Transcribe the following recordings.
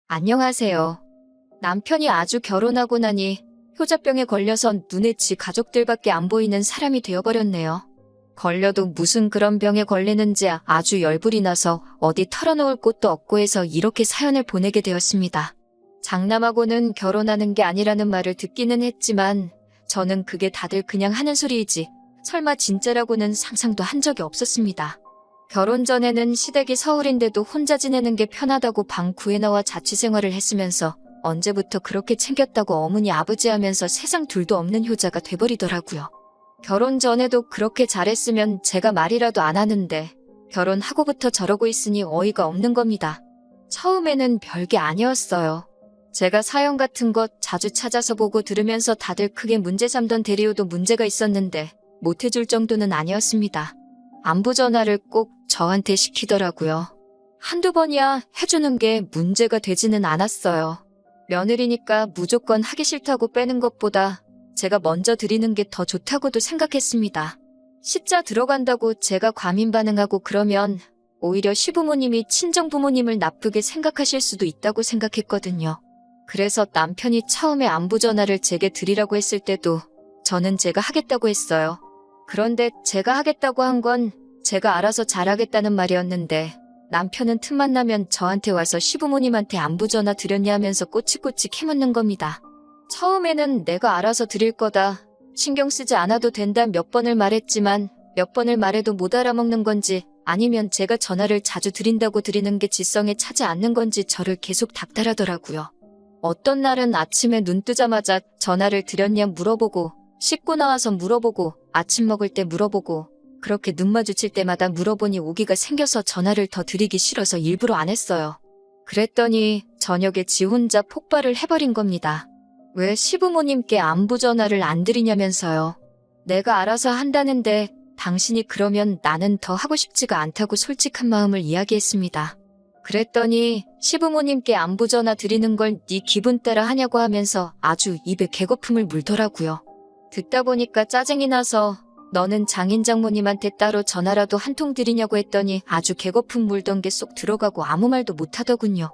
안녕하세요. 남편이 아주 결혼하고 나니 효자병에 걸려서 눈에 지 가족들밖에 안 보이는 사람이 되어버렸네요. 걸려도 무슨 그런 병에 걸리는지 아주 열불이 나서 어디 털어놓을 곳도 없고 해서 이렇게 사연을 보내게 되었습니다. 장남하고는 결혼하는 게 아니라는 말을 듣기는 했지만 저는 그게 다들 그냥 하는 소리이지 설마 진짜라고는 상상도 한 적이 없었습니다. 결혼 전에는 시댁이 서울인데도 혼자 지내는 게 편하다고 방 구해나와 자취생활을 했으면서 언제부터 그렇게 챙겼다고 어머니 아버지 하면서 세상 둘도 없는 효자가 돼버리더라고요. 결혼 전에도 그렇게 잘했으면 제가 말이라도 안 하는데 결혼하고부터 저러고 있으니 어이가 없는 겁니다. 처음에는 별게 아니었어요. 제가 사연 같은 것 자주 찾아서 보고 들으면서 다들 크게 문제 삼던 대리호도 문제가 있었는데 못해줄 정도는 아니었습니다. 안부 전화를 꼭 저한테 시키더라고요. 한두 번이야 해주는 게 문제가 되지는 않았어요. 며느리니까 무조건 하기 싫다고 빼는 것보다 제가 먼저 드리는 게 더 좋다고도 생각했습니다. 시자 들어간다고 제가 과민 반응하고 그러면 오히려 시부모님이 친정부모님을 나쁘게 생각하실 수도 있다고 생각했거든요. 그래서 남편이 처음에 안부 전화를 제게 드리라고 했을 때도 저는 제가 하겠다고 했어요. 그런데 제가 하겠다고 한 건 제가 알아서 잘하겠다는 말이었는데 남편은 틈만 나면 저한테 와서 시부모님한테 안부 전화 드렸냐 하면서 꼬치꼬치 캐묻는 겁니다. 처음에는 내가 알아서 드릴 거다. 신경 쓰지 않아도 된다 몇 번을 말했지만 몇 번을 말해도 못 알아먹는 건지 아니면 제가 전화를 자주 드린다고 드리는 게 지성에 차지 않는 건지 저를 계속 닥달하더라고요. 어떤 날은 아침에 눈 뜨자마자 전화를 드렸냐 물어보고 씻고 나와서 물어보고 아침 먹을 때 물어보고 그렇게 눈 마주칠 때마다 물어보니 오기가 생겨서 전화를 더 드리기 싫어서 일부러 안 했어요. 그랬더니 저녁에 지 혼자 폭발을 해버린 겁니다. 왜 시부모님께 안부 전화를 안 드리냐면서요. 내가 알아서 한다는데 당신이 그러면 나는 더 하고 싶지가 않다고 솔직한 마음을 이야기했습니다. 그랬더니 시부모님께 안부 전화 드리는 걸 네 기분 따라 하냐고 하면서 아주 입에 개거품을 물더라고요. 듣다 보니까 짜증이 나서 너는 장인 장모님한테 따로 전화라도 한 통 드리냐고 했더니 아주 개거품 물던 게 쏙 들어가고 아무 말도 못하더군요.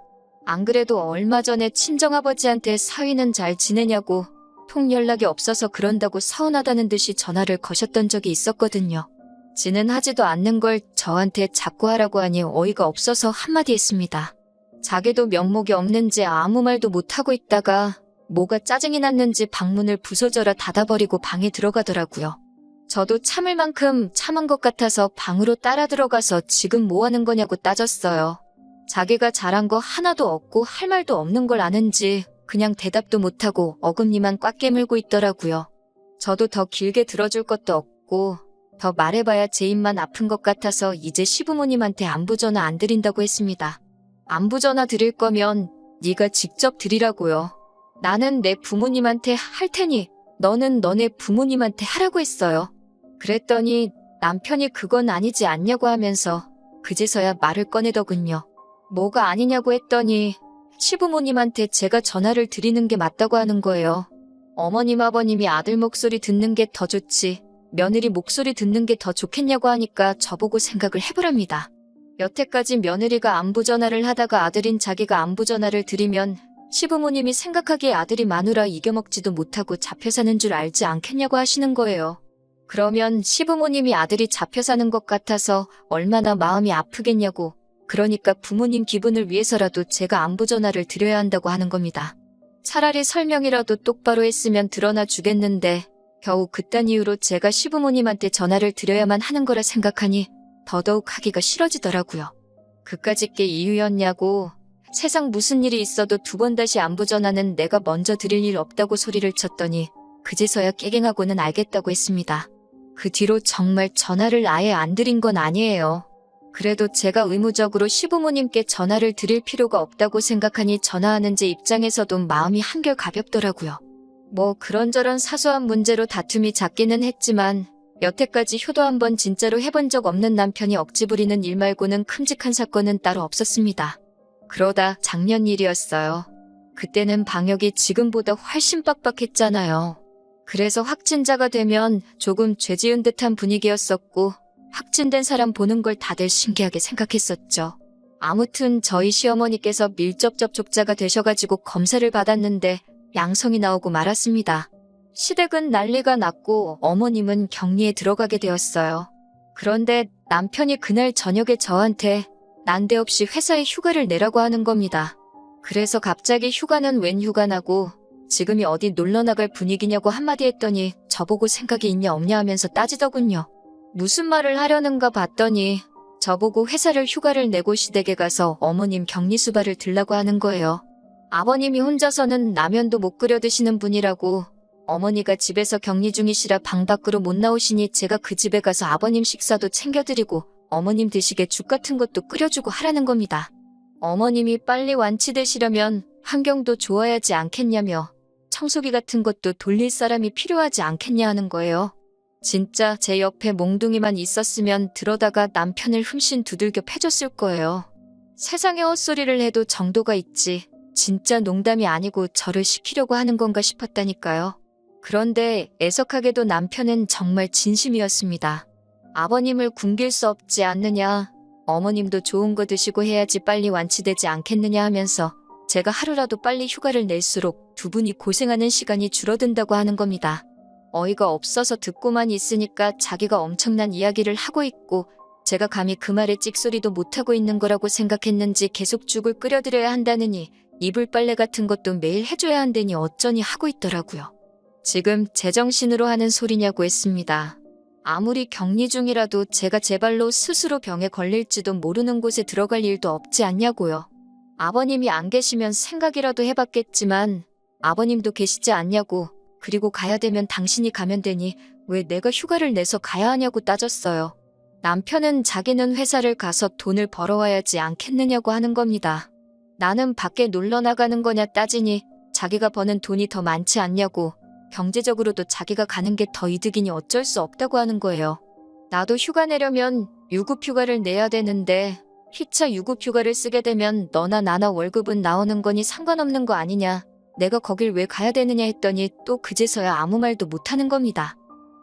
안 그래도 얼마 전에 친정아버지한테 사위는 잘 지내냐고 통 연락이 없어서 그런다고 서운하다는 듯이 전화를 거셨던 적이 있었거든요. 지는 하지도 않는 걸 저한테 자꾸 하라고 하니 어이가 없어서 한마디 했습니다. 자기도 면목이 없는지 아무 말도 못하고 있다가 뭐가 짜증이 났는지 방문을 부서져라 닫아버리고 방에 들어가더라고요. 저도 참을 만큼 참은 것 같아서 방으로 따라 들어가서 지금 뭐 하는 거냐고 따졌어요. 자기가 잘한 거 하나도 없고 할 말도 없는 걸 아는지 그냥 대답도 못하고 어금니만 꽉 깨물고 있더라고요. 저도 더 길게 들어줄 것도 없고 더 말해봐야 제 입만 아픈 것 같아서 이제 시부모님한테 안부 전화 안 드린다고 했습니다. 안부 전화 드릴 거면 네가 직접 드리라고요. 나는 내 부모님한테 할 테니 너는 너네 부모님한테 하라고 했어요. 그랬더니 남편이 그건 아니지 않냐고 하면서 그제서야 말을 꺼내더군요. 뭐가 아니냐고 했더니 시부모님한테 제가 전화를 드리는 게 맞다고 하는 거예요. 어머님 아버님이 아들 목소리 듣는 게 더 좋지 며느리 목소리 듣는 게 더 좋겠냐고 하니까 저보고 생각을 해보랍니다. 여태까지 며느리가 안부 전화를 하다가 아들인 자기가 안부 전화를 드리면 시부모님이 생각하기에 아들이 마누라 이겨먹지도 못하고 잡혀 사는 줄 알지 않겠냐고 하시는 거예요. 그러면 시부모님이 아들이 잡혀 사는 것 같아서 얼마나 마음이 아프겠냐고 그러니까 부모님 기분을 위해서라도 제가 안부 전화를 드려야 한다고 하는 겁니다. 차라리 설명이라도 똑바로 했으면 드러나 주겠는데 겨우 그딴 이유로 제가 시부모님한테 전화를 드려야만 하는 거라 생각하니 더더욱 하기가 싫어지더라고요. 그까짓 게 이유였냐고 세상 무슨 일이 있어도 두 번 다시 안부 전화는 내가 먼저 드릴 일 없다고 소리를 쳤더니 그제서야 깨갱하고는 알겠다고 했습니다. 그 뒤로 정말 전화를 아예 안 드린 건 아니에요. 그래도 제가 의무적으로 시부모님께 전화를 드릴 필요가 없다고 생각하니 전화하는 제 입장에서도 마음이 한결 가볍더라고요. 뭐 그런저런 사소한 문제로 다툼이 잦기는 했지만 여태까지 효도 한번 진짜로 해본 적 없는 남편이 억지 부리는 일 말고는 큼직한 사건은 따로 없었습니다. 그러다 작년 일이었어요. 그때는 방역이 지금보다 훨씬 빡빡했잖아요. 그래서 확진자가 되면 조금 죄 지은 듯한 분위기였었고 확진된 사람 보는 걸 다들 신기하게 생각했었죠. 아무튼 저희 시어머니께서 밀접 접촉자가 되셔가지고 검사를 받았는데 양성이 나오고 말았습니다. 시댁은 난리가 났고 어머님은 격리에 들어가게 되었어요. 그런데 남편이 그날 저녁에 저한테 난데없이 회사에 휴가를 내라고 하는 겁니다. 그래서 갑자기 휴가는 웬 휴가나고 지금이 어디 놀러 나갈 분위기냐고 한마디 했더니 저보고 생각이 있냐 없냐 하면서 따지더군요. 무슨 말을 하려는가 봤더니 저보고 회사를 휴가를 내고 시댁에 가서 어머님 격리수발을 들라고 하는 거예요. 아버님이 혼자서는 라면도 못 끓여 드시는 분이라고 어머니가 집에서 격리 중이시라 방 밖으로 못 나오시니 제가 그 집에 가서 아버님 식사도 챙겨드리고 어머님 드시게 죽 같은 것도 끓여주고 하라는 겁니다. 어머님이 빨리 완치되시려면 환경도 좋아야지 않겠냐며 청소기 같은 것도 돌릴 사람이 필요하지 않겠냐 하는 거예요. 진짜 제 옆에 몽둥이만 있었으면 들어다가 남편을 흠씬 두들겨 패줬을 거예요. 세상에 헛소리를 해도 정도가 있지 진짜 농담이 아니고 저를 시키려고 하는 건가 싶었다니까요. 그런데 애석하게도 남편은 정말 진심이었습니다. 아버님을 굶길 수 없지 않느냐, 어머님도 좋은 거 드시고 해야지 빨리 완치되지 않겠느냐 하면서 제가 하루라도 빨리 휴가를 낼수록 두 분이 고생하는 시간이 줄어든다고 하는 겁니다. 어이가 없어서 듣고만 있으니까 자기가 엄청난 이야기를 하고 있고 제가 감히 그 말에 찍소리도 못하고 있는 거라고 생각했는지 계속 죽을 끓여드려야 한다느니 이불 빨래 같은 것도 매일 해줘야 한다니 어쩌니 하고 있더라고요. 지금 제정신으로 하는 소리냐고 했습니다. 아무리 격리 중이라도 제가 제 발로 스스로 병에 걸릴지도 모르는 곳에 들어갈 일도 없지 않냐고요. 아버님이 안 계시면 생각이라도 해봤겠지만 아버님도 계시지 않냐고 그리고 가야 되면 당신이 가면 되니 왜 내가 휴가를 내서 가야 하냐고 따졌어요. 남편은 자기는 회사를 가서 돈을 벌어와야지 않겠느냐고 하는 겁니다. 나는 밖에 놀러 나가는 거냐 따지니 자기가 버는 돈이 더 많지 않냐고 경제적으로도 자기가 가는 게 더 이득이니 어쩔 수 없다고 하는 거예요. 나도 휴가 내려면 유급휴가를 내야 되는데 희차 유급휴가를 쓰게 되면 너나 나나 월급은 나오는 거니 상관없는 거 아니냐. 내가 거길 왜 가야 되느냐 했더니 또 그제서야 아무 말도 못하는 겁니다.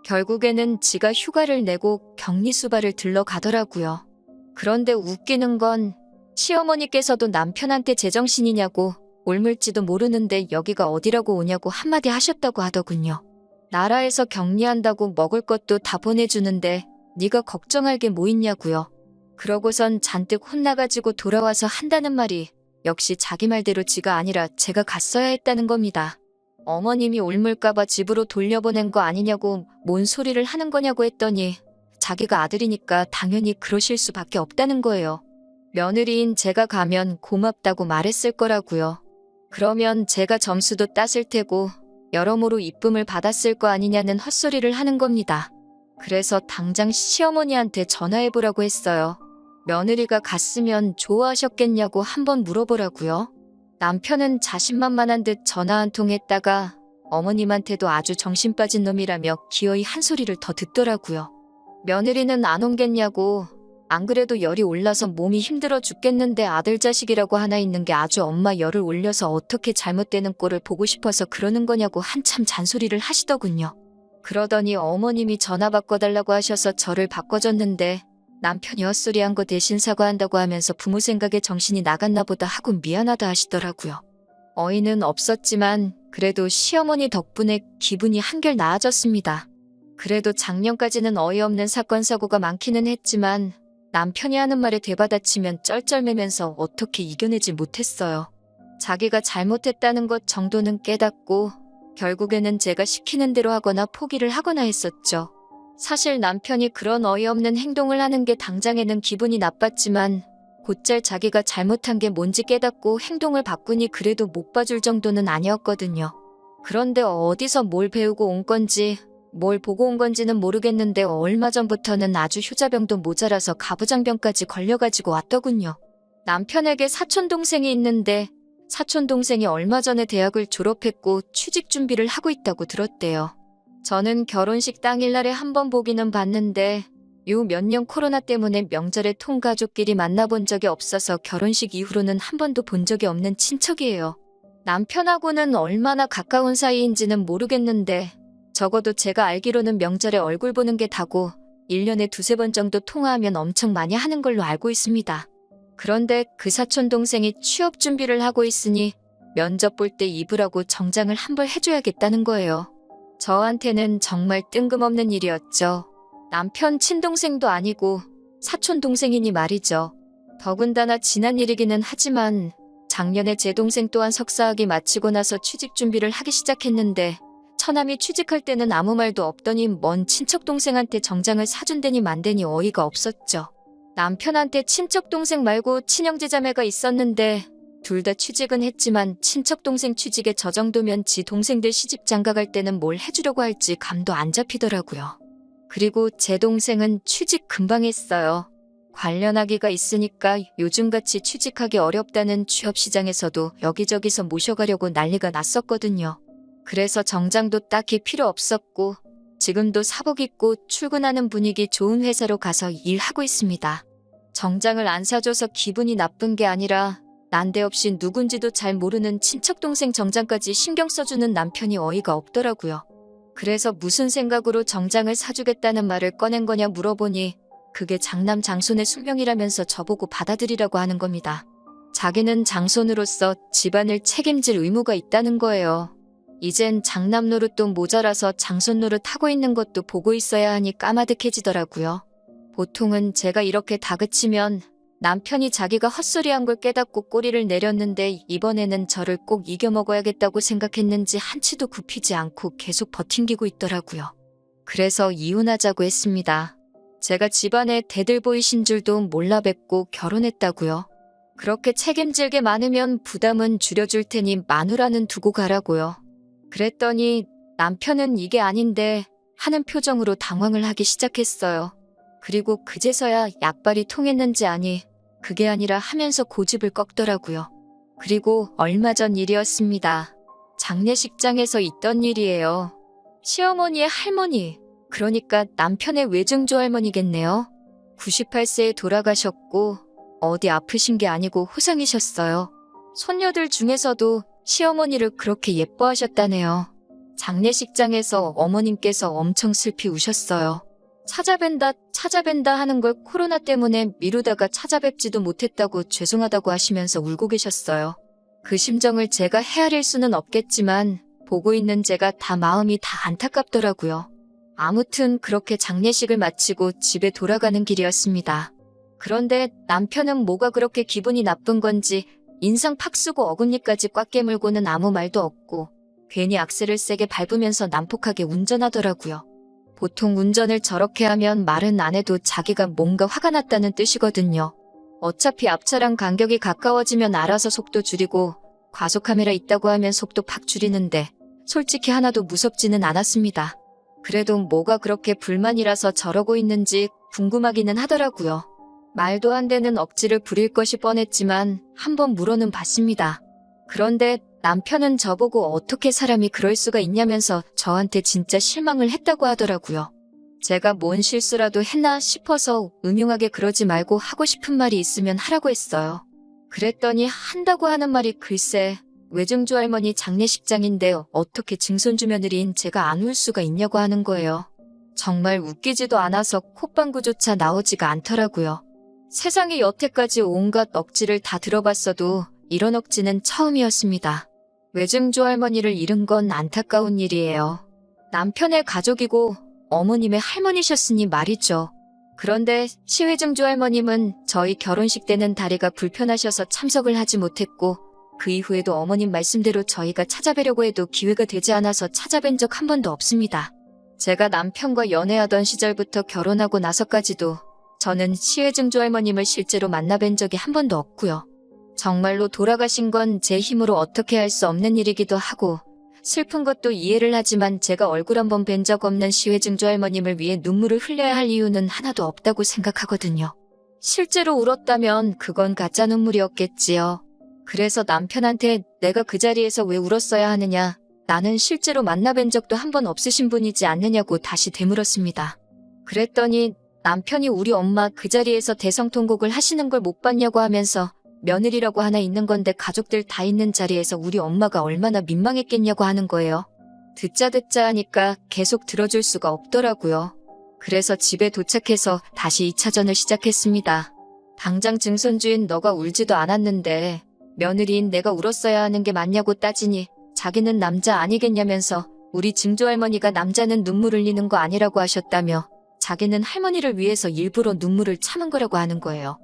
결국에는 지가 휴가를 내고 격리수발을 들러 가더라고요. 그런데 웃기는 건 시어머니께서도 남편한테 제정신이냐고 옮을지도 모르는데 여기가 어디라고 오냐고 한마디 하셨다고 하더군요. 나라에서 격리한다고 먹을 것도 다 보내주는데 네가 걱정할 게 뭐 있냐고요. 그러고선 잔뜩 혼나가지고 돌아와서 한다는 말이 역시 자기 말대로 지가 아니라 제가 갔어야 했다는 겁니다. 어머님이 옮을까봐 집으로 돌려보낸 거 아니냐고 뭔 소리를 하는 거냐고 했더니 자기가 아들이니까 당연히 그러실 수밖에 없다는 거예요. 며느리인 제가 가면 고맙다고 말했을 거라고요. 그러면 제가 점수도 땄을 테고 여러모로 이쁨을 받았을 거 아니냐는 헛소리를 하는 겁니다. 그래서 당장 시어머니한테 전화해보라고 했어요. 며느리가 갔으면 좋아하셨겠냐고 한번 물어보라고요. 남편은 자신만만한 듯 전화 한 통 했다가 어머님한테도 아주 정신 빠진 놈이라며 기어이 한 소리를 더 듣더라고요. 며느리는 안 옮겠냐고 안 그래도 열이 올라서 몸이 힘들어 죽겠는데 아들 자식이라고 하나 있는 게 아주 엄마 열을 올려서 어떻게 잘못되는 꼴을 보고 싶어서 그러는 거냐고 한참 잔소리를 하시더군요. 그러더니 어머님이 전화 바꿔달라고 하셔서 저를 바꿔줬는데 남편이 헛소리한 거 대신 사과한다고 하면서 부모 생각에 정신이 나갔나 보다 하고 미안하다 하시더라고요. 어이는 없었지만 그래도 시어머니 덕분에 기분이 한결 나아졌습니다. 그래도 작년까지는 어이없는 사건 사고가 많기는 했지만 남편이 하는 말에 되받아치면 쩔쩔매면서 어떻게 이겨내지 못했어요. 자기가 잘못했다는 것 정도는 깨닫고 결국에는 제가 시키는 대로 하거나 포기를 하거나 했었죠. 사실 남편이 그런 어이없는 행동을 하는 게 당장에는 기분이 나빴지만 곧잘 자기가 잘못한 게 뭔지 깨닫고 행동을 바꾸니 그래도 못 봐줄 정도는 아니었거든요. 그런데 어디서 뭘 배우고 온 건지 뭘 보고 온 건지는 모르겠는데 얼마 전부터는 아주 효자병도 모자라서 가부장병까지 걸려가지고 왔더군요. 남편에게 사촌동생이 있는데 사촌동생이 얼마 전에 대학을 졸업했고 취직 준비를 하고 있다고 들었대요. 저는 결혼식 당일날에 한번 보기는 봤는데 요 몇 년 코로나 때문에 명절에 통가족끼리 만나본 적이 없어서 결혼식 이후로는 한 번도 본 적이 없는 친척이에요. 남편하고는 얼마나 가까운 사이인지는 모르겠는데 적어도 제가 알기로는 명절에 얼굴 보는 게 다고 1년에 두세 번 정도 통화하면 엄청 많이 하는 걸로 알고 있습니다. 그런데 그 사촌 동생이 취업 준비를 하고 있으니 면접 볼 때 입으라고 정장을 한 벌 해줘야겠다는 거예요. 저한테는 정말 뜬금없는 일이었죠. 남편 친동생도 아니고 사촌 동생이니 말이죠. 더군다나 지난 일이기는 하지만 작년에 제 동생 또한 석사학위 마치고 나서 취직 준비를 하기 시작했는데 처남이 취직할 때는 아무 말도 없더니 먼 친척 동생한테 정장을 사준다니 만대니 어이가 없었죠. 남편한테 친척 동생 말고 친형제 자매가 있었는데 둘 다 취직은 했지만 친척 동생 취직에 저 정도면 지 동생들 시집 장가갈 때는 뭘 해주려고 할지 감도 안 잡히더라고요. 그리고 제 동생은 취직 금방 했어요. 관련 학위가 있으니까 요즘같이 취직하기 어렵다는 취업시장에서도 여기저기서 모셔가려고 난리가 났었거든요. 그래서 정장도 딱히 필요 없었고 지금도 사복 입고 출근하는 분위기 좋은 회사로 가서 일하고 있습니다. 정장을 안 사줘서 기분이 나쁜 게 아니라 난데없이 누군지도 잘 모르는 친척 동생 정장까지 신경 써주는 남편이 어이가 없더라고요. 그래서 무슨 생각으로 정장을 사주겠다는 말을 꺼낸 거냐 물어보니 그게 장남 장손의 숙명이라면서 저보고 받아들이라고 하는 겁니다. 자기는 장손으로서 집안을 책임질 의무가 있다는 거예요. 이젠 장남 노릇도 모자라서 장손 노릇 하고 있는 것도 보고 있어야 하니 까마득해지더라고요. 보통은 제가 이렇게 다그치면 남편이 자기가 헛소리한 걸 깨닫고 꼬리를 내렸는데 이번에는 저를 꼭 이겨먹어야겠다고 생각했는지 한치도 굽히지 않고 계속 버팅기고 있더라고요. 그래서 이혼하자고 했습니다. 제가 집안에 대들보이신 줄도 몰라 뵙고 결혼했다고요. 그렇게 책임질 게 많으면 부담은 줄여줄 테니 마누라는 두고 가라고요. 그랬더니 남편은 이게 아닌데 하는 표정으로 당황을 하기 시작했어요. 그리고 그제서야 약발이 통했는지 아니 그게 아니라 하면서 고집을 꺾더라고요. 그리고 얼마 전 일이었습니다. 장례식장에서 있던 일이에요. 시어머니의 할머니, 그러니까 남편의 외증조 할머니겠네요. 98세에 돌아가셨고 어디 아프신 게 아니고 호상이셨어요. 손녀들 중에서도 시어머니를 그렇게 예뻐하셨다네요. 장례식장에서 어머님께서 엄청 슬피 우셨어요. 찾아뵌다 하는 걸 코로나 때문에 미루다가 찾아뵙지도 못했다고 죄송하다고 하시면서 울고 계셨어요. 그 심정을 제가 헤아릴 수는 없겠지만 보고 있는 제가 다 마음이 다 안타깝더라고요. 아무튼 그렇게 장례식을 마치고 집에 돌아가는 길이었습니다. 그런데 남편은 뭐가 그렇게 기분이 나쁜 건지 인상 팍 쓰고 어금니까지 꽉 깨물고는 아무 말도 없고 괜히 악셀을 세게 밟으면서 난폭하게 운전하더라고요. 보통 운전을 저렇게 하면 말은 안 해도 자기가 뭔가 화가 났다는 뜻이거든요. 어차피 앞차랑 간격이 가까워지면 알아서 속도 줄이고 과속카메라 있다고 하면 속도 팍 줄이는데 솔직히 하나도 무섭지는 않았습니다. 그래도 뭐가 그렇게 불만이라서 저러고 있는지 궁금하기는 하더라고요. 말도 안 되는 억지를 부릴 것이 뻔했지만 한번 물어는 봤습니다. 그런데 남편은 저보고 어떻게 사람이 그럴 수가 있냐면서 저한테 진짜 실망을 했다고 하더라고요. 제가 뭔 실수라도 했나 싶어서 음흉하게 그러지 말고 하고 싶은 말이 있으면 하라고 했어요. 그랬더니 한다고 하는 말이 글쎄 외증조 할머니 장례식장인데 어떻게 증손주 며느리인 제가 안 울 수가 있냐고 하는 거예요. 정말 웃기지도 않아서 콧방구조차 나오지가 않더라고요. 세상에 여태까지 온갖 억지를 다 들어봤어도 이런 억지는 처음이었습니다. 외증조 할머니를 잃은 건 안타까운 일이에요. 남편의 가족이고 어머님의 할머니셨으니 말이죠. 그런데 시외증조 할머님은 저희 결혼식 때는 다리가 불편하셔서 참석을 하지 못했고 그 이후에도 어머님 말씀대로 저희가 찾아뵈려고 해도 기회가 되지 않아서 찾아뵌 적 한 번도 없습니다. 제가 남편과 연애하던 시절부터 결혼하고 나서까지도 저는 시외증조 할머님을 실제로 만나뵌 적이 한 번도 없고요. 정말로 돌아가신 건 제 힘으로 어떻게 할 수 없는 일이기도 하고 슬픈 것도 이해를 하지만 제가 얼굴 한번 뵌 적 없는 시외증조 할머님을 위해 눈물을 흘려야 할 이유는 하나도 없다고 생각하거든요. 실제로 울었다면 그건 가짜 눈물이었겠지요. 그래서 남편한테 내가 그 자리에서 왜 울었어야 하느냐, 나는 실제로 만나뵌 적도 한 번 없으신 분이지 않느냐고 다시 되물었습니다. 그랬더니 남편이 우리 엄마 그 자리에서 대성통곡을 하시는 걸 못 봤냐고 하면서 며느리라고 하나 있는 건데 가족들 다 있는 자리에서 우리 엄마가 얼마나 민망했겠냐고 하는 거예요. 듣자 하니까 계속 들어줄 수가 없더라고요. 그래서 집에 도착해서 다시 2차전을 시작했습니다. 당장 증손주인 너가 울지도 않았는데 며느리인 내가 울었어야 하는 게 맞냐고 따지니 자기는 남자 아니겠냐면서 우리 증조할머니가 남자는 눈물 흘리는 거 아니라고 하셨다며 자기는 할머니를 위해서 일부러 눈물을 참은 거라고 하는 거예요.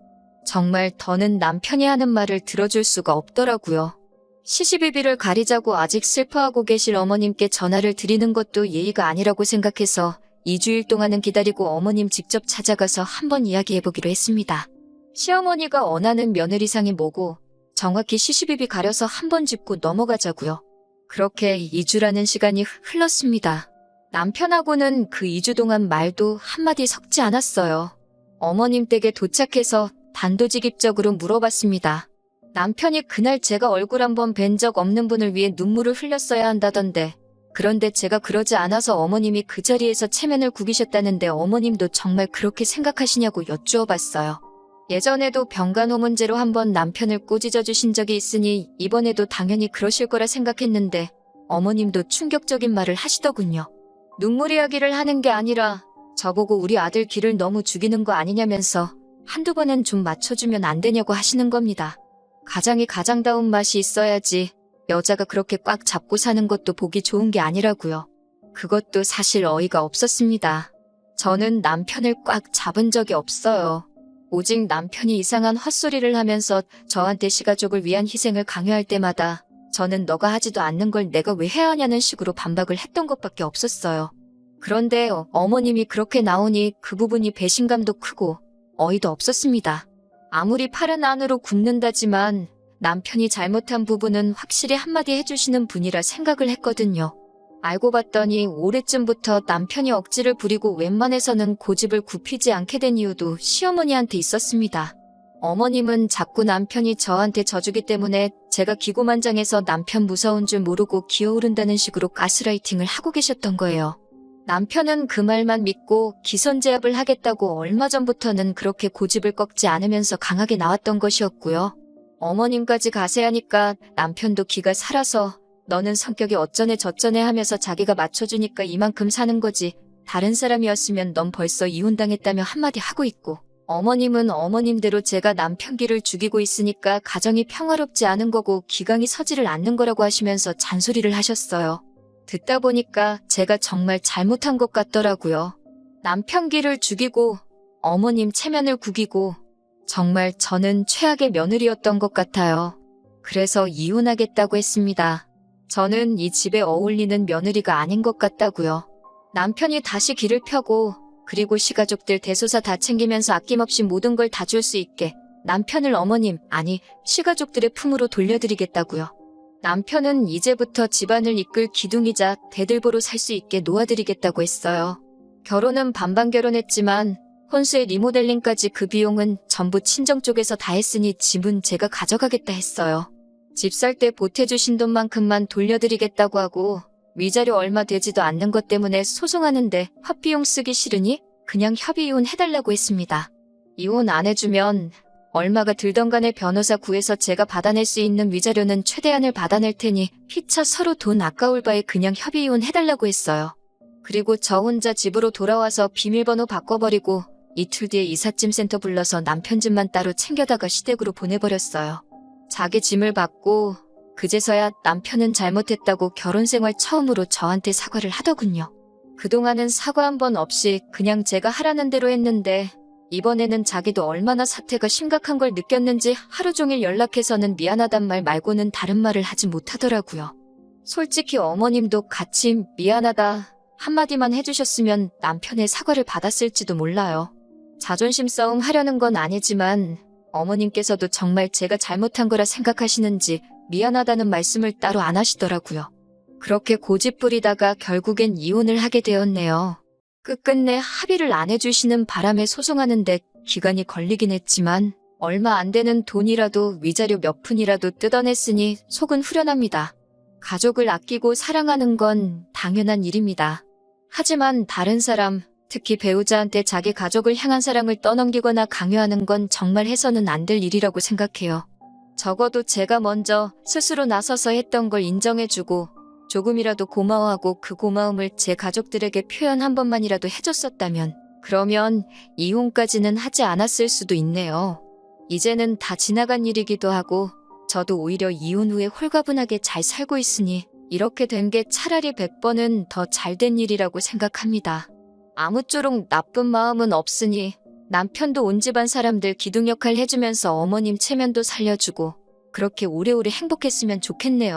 정말 더는 남편이 하는 말을 들어줄 수가 없더라고요. 시시비비를 가리자고 아직 슬퍼하고 계실 어머님께 전화를 드리는 것도 예의가 아니라고 생각해서 2주일 동안은 기다리고 어머님 직접 찾아가서 한번 이야기해보기로 했습니다. 시어머니가 원하는 며느리상이 뭐고 정확히 시시비비 가려서 한번 짚고 넘어가자고요. 그렇게 2주라는 시간이 흘렀습니다. 남편하고는 그 2주 동안 말도 한마디 섞지 않았어요. 어머님 댁에 도착해서 단도직입적으로 물어봤습니다. 남편이 그날 제가 얼굴 한번 뵌 적 없는 분을 위해 눈물을 흘렸어야 한다던데 그런데 제가 그러지 않아서 어머님이 그 자리에서 체면을 구기셨다는데 어머님도 정말 그렇게 생각하시냐고 여쭈어봤어요. 예전에도 병간호 문제로 한번 남편을 꼬지져 주신 적이 있으니 이번에도 당연히 그러실 거라 생각했는데 어머님도 충격적인 말을 하시더군요. 눈물 이야기를 하는 게 아니라 저보고 우리 아들 기를 너무 죽이는 거 아니냐면서 한두 번은 좀 맞춰주면 안 되냐고 하시는 겁니다. 가장이 가장다운 맛이 있어야지 여자가 그렇게 꽉 잡고 사는 것도 보기 좋은 게 아니라고요. 그것도 사실 어이가 없었습니다. 저는 남편을 꽉 잡은 적이 없어요. 오직 남편이 이상한 헛소리를 하면서 저한테 시가족을 위한 희생을 강요할 때마다 저는 너가 하지도 않는 걸 내가 왜 해야 하냐는 식으로 반박을 했던 것밖에 없었어요. 그런데 어머님이 그렇게 나오니 그 부분이 배신감도 크고 어이도 없었습니다. 아무리 팔은 안으로 굽는다지만 남편이 잘못한 부분은 확실히 한마디 해주시는 분이라 생각을 했거든요. 알고 봤더니 올해쯤부터 남편이 억지를 부리고 웬만해서는 고집을 굽히지 않게 된 이유도 시어머니한테 있었습니다. 어머님은 자꾸 남편이 저한테 져주기 때문에 제가 기고만장해서 남편 무서운 줄 모르고 기어오른다는 식으로 가스라이팅을 하고 계셨던 거예요. 남편은 그 말만 믿고 기선제압을 하겠다고 얼마 전부터는 그렇게 고집을 꺾지 않으면서 강하게 나왔던 것이었고요. 어머님까지 가세하니까 남편도 기가 살아서 너는 성격이 어쩌네 저쩌네 하면서 자기가 맞춰주니까 이만큼 사는 거지. 다른 사람이었으면 넌 벌써 이혼당했다며 한마디 하고 있고 어머님은 어머님대로 제가 남편 기를 죽이고 있으니까 가정이 평화롭지 않은 거고 기강이 서지를 않는 거라고 하시면서 잔소리를 하셨어요. 듣다 보니까 제가 정말 잘못한 것 같더라고요. 남편 기를 죽이고 어머님 체면을 구기고 정말 저는 최악의 며느리였던 것 같아요. 그래서 이혼하겠다고 했습니다. 저는 이 집에 어울리는 며느리가 아닌 것 같다고요. 남편이 다시 길을 펴고 그리고 시가족들 대소사 다 챙기면서 아낌없이 모든 걸 다 줄 수 있게 남편을 어머님 아니 시가족들의 품으로 돌려드리겠다고요. 남편은 이제부터 집안을 이끌 기둥이자 대들보로 살 수 있게 놓아드리겠다고 했어요. 결혼은 반반 결혼했지만 혼수의 리모델링까지 그 비용은 전부 친정 쪽에서 다 했으니 집은 제가 가져가겠다 했어요. 집 살 때 보태주신 돈만큼만 돌려드리겠다고 하고 위자료 얼마 되지도 않는 것 때문에 소송하는데 화비용 쓰기 싫으니 그냥 협의이혼 해달라고 했습니다. 이혼 안 해주면 얼마가 들던 간에 변호사 구해서 제가 받아낼 수 있는 위자료는 최대한을 받아낼 테니 피차 서로 돈 아까울 바에 그냥 협의이혼 해달라고 했어요. 그리고 저 혼자 집으로 돌아와서 비밀번호 바꿔버리고 이틀 뒤에 이삿짐 센터 불러서 남편 집만 따로 챙겨다가 시댁으로 보내버렸어요. 자기 짐을 받고 그제서야 남편은 잘못했다고 결혼생활 처음으로 저한테 사과를 하더군요. 그동안은 사과 한 번 없이 그냥 제가 하라는 대로 했는데 이번에는 자기도 얼마나 사태가 심각한 걸 느꼈는지 하루 종일 연락해서는 미안하단 말 말고는 다른 말을 하지 못하더라고요. 솔직히 어머님도 같이 미안하다 한마디만 해주셨으면 남편의 사과를 받았을지도 몰라요. 자존심 싸움 하려는 건 아니지만 어머님께서도 정말 제가 잘못한 거라 생각하시는지 미안하다는 말씀을 따로 안 하시더라고요. 그렇게 고집 부리다가 결국엔 이혼을 하게 되었네요. 끝끝내 합의를 안 해주시는 바람에 소송하는데 기간이 걸리긴 했지만 얼마 안 되는 돈이라도 위자료 몇 푼이라도 뜯어냈으니 속은 후련합니다. 가족을 아끼고 사랑하는 건 당연한 일입니다. 하지만 다른 사람, 특히 배우자한테 자기 가족을 향한 사랑을 떠넘기거나 강요하는 건 정말 해서는 안 될 일이라고 생각해요. 적어도 제가 먼저 스스로 나서서 했던 걸 인정해주고 조금이라도 고마워하고 그 고마움을 제 가족들에게 표현 한 번만이라도 해줬었다면 그러면 이혼까지는 하지 않았을 수도 있네요. 이제는 다 지나간 일이기도 하고 저도 오히려 이혼 후에 홀가분하게 잘 살고 있으니 이렇게 된 게 차라리 100번은 더 잘된 일이라고 생각합니다. 아무쪼록 나쁜 마음은 없으니 남편도 온 집안 사람들 기둥 역할 해주면서 어머님 체면도 살려주고 그렇게 오래오래 행복했으면 좋겠네요.